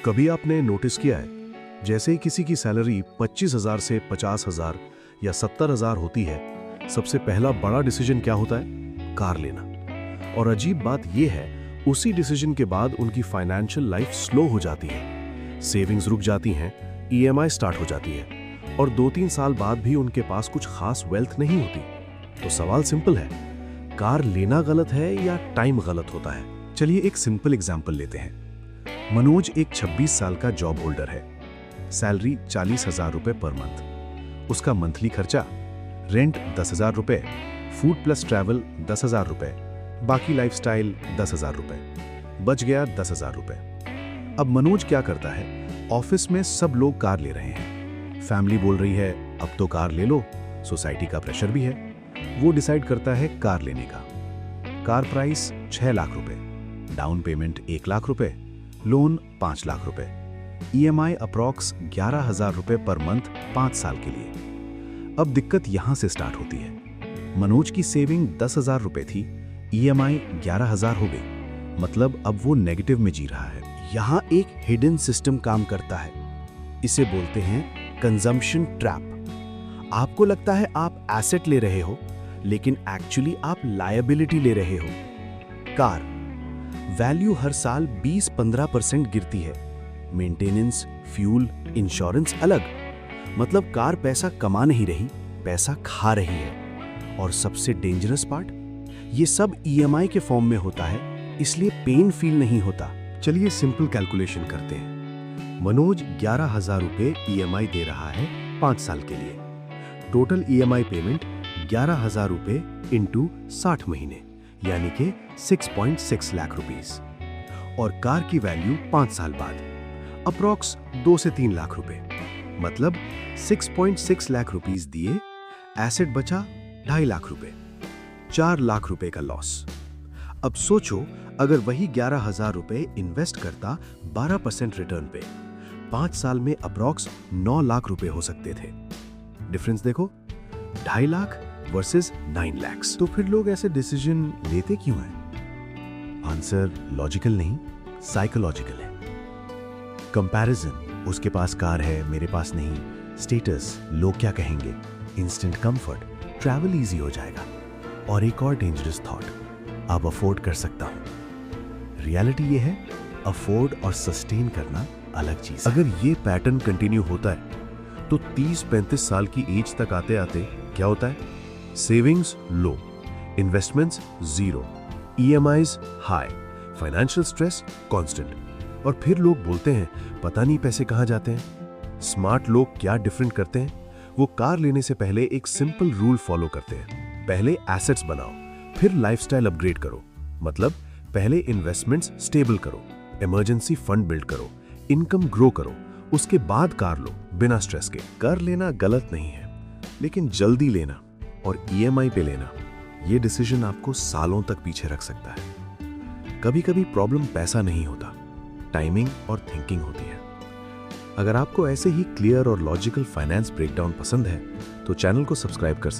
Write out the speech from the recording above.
कभी आपने नोटिस किया है, जैसे ही किसी की सैलरी 25,000 से 50,000 या 70,000 होती है, सबसे पहला बड़ा डिसीजन क्या होता है? कार लेना। और अजीब बात यह है, उसी डिसीजन के बाद उनकी फाइनेंशियल लाइफ स्लो हो जाती है, सेविंग्स रुक जाती हैं, ईएमआई स्टार्ट हो जाती है और 2-3 साल बाद भी उनके पास कुछ खास वेल्थ नहीं होती। तो सवाल सिंपल है, कार लेना गलत है या टाइम गलत होता है? चलिए एक सिंपल एग्जांपल लेते हैं। मनोज एक 26 साल का जॉब होल्डर है, सैलरी 40,000 रुपए पर मंथ। उसका मंथली खर्चा रेंट 10,000 रुपए, फूड प्लस ट्रैवल 10,000 रुपए, बाकी लाइफस्टाइल 10,000 रुपए, बच गया 10,000 रुपए। अब मनोज क्या करता है, ऑफिस में सब लोग कार ले रहे हैं, फैमिली बोल रही है अब तो कार ले लो, सोसाइटी का प्रेशर भी है। वो डिसाइड करता है कार लेने का। कार प्राइस 6 लाख रुपए, डाउन पेमेंट 1 लाख रुपए, लोन 5 लाख रुपए, ईएमआई अप्रॉक्स 11,000 रुपए पर मंथ 5 साल के लिए। अब दिक्कत यहां से स्टार्ट होती है। मनोज की सेविंग 10,000 रुपए थी, ईएमआई 11,000 हो गई, मतलब अब वो नेगेटिव में जी रहा है। यहां एक हिडन सिस्टम काम करता है, इसे बोलते हैं कंजम्पशन ट्रैप। आपको लगता है आप एसेट ले रहे हो, लेकिन एक्चुअली आप लायबिलिटी ले रहे हो। कार वैल्यू हर साल 20-15% गिरती है, मेंटेनेंस, फ्यूल, इंश्योरेंस अलग। मतलब कार पैसा कमा नहीं रही, पैसा खा रही है। और सबसे डेंजरस पार्ट, ये सब ईएमआई के फॉर्म में होता है, इसलिए पेन फील नहीं होता। चलिए सिंपल कैलकुलेशन करते हैं। मनोज 11,000 रुपए ईएमआई दे रहा है 5 साल के लिए। टोटल ईएमआई पेमेंट 11,000 रुपए इंटू 60 महीने, यानी कि 6.6 लाख रुपीस। और कार की वैल्यू 5 साल बाद अप्रॉक्स 2 से 3 लाख रुपए, मतलब 6.6 लाख रुपीस दिए, एसेट बचा 2.5 लाख रुपए, 4 लाख रुपए का लॉस। अब सोचो, अगर वही 11,000 रुपए इन्वेस्ट करता 12% रिटर्न पे, 5 साल में अप्रॉक्स 9 लाख रुपए हो सकते थे। डिफरेंस देखो, 2.5 लाख वर्सेस 9 लाख। तो फिर लोग ऐसे डिसीजन लेते क्यों हैं? आंसर लॉजिकल नहीं, साइकोलॉजिकल है। कंपैरिजन, उसके पास कार है, मेरे पास नहीं, स्टेटस, लोग क्या कहेंगे, इंस्टेंट कंफर्ट, ट्रैवल इजी हो जाएगा। और एक और डेंजरस थॉट, अब अफोर्ड कर सकता हूं। रियलिटी ये है, अफोर्ड और सस्टेन करना अलग चीज। अगर ये पैटर्न कंटिन्यू होता है तो 30-35 साल की एज तक आते आते क्या होता है? Savings low, investments zero, EMIs high, financial stress constant. और फिर लोग बोलते हैं पता नहीं पैसे कहां जाते हैं। स्मार्ट लोग क्या डिफरेंट करते हैं? वो कार लेने से पहले एक सिंपल रूल फॉलो करते हैं। पहले एसेट्स बनाओ, फिर लाइफस्टाइल अपग्रेड करो। मतलब पहले इन्वेस्टमेंट्स स्टेबल करो, इमरजेंसी फंड बिल्ड करो, इनकम ग्रो करो, उसके बाद कार लो बिना स्ट्रेस के। कार लेना गलत नहीं है, लेकिन जल्दी लेना और ईएमआई पे लेना, ये डिसीजन आपको सालों तक पीछे रख सकता है। कभी कभी प्रॉब्लम पैसा नहीं होता, टाइमिंग और थिंकिंग होती है। अगर आपको ऐसे ही क्लियर और लॉजिकल फाइनेंस ब्रेकडाउन पसंद है तो चैनल को सब्सक्राइब कर सकते हैं।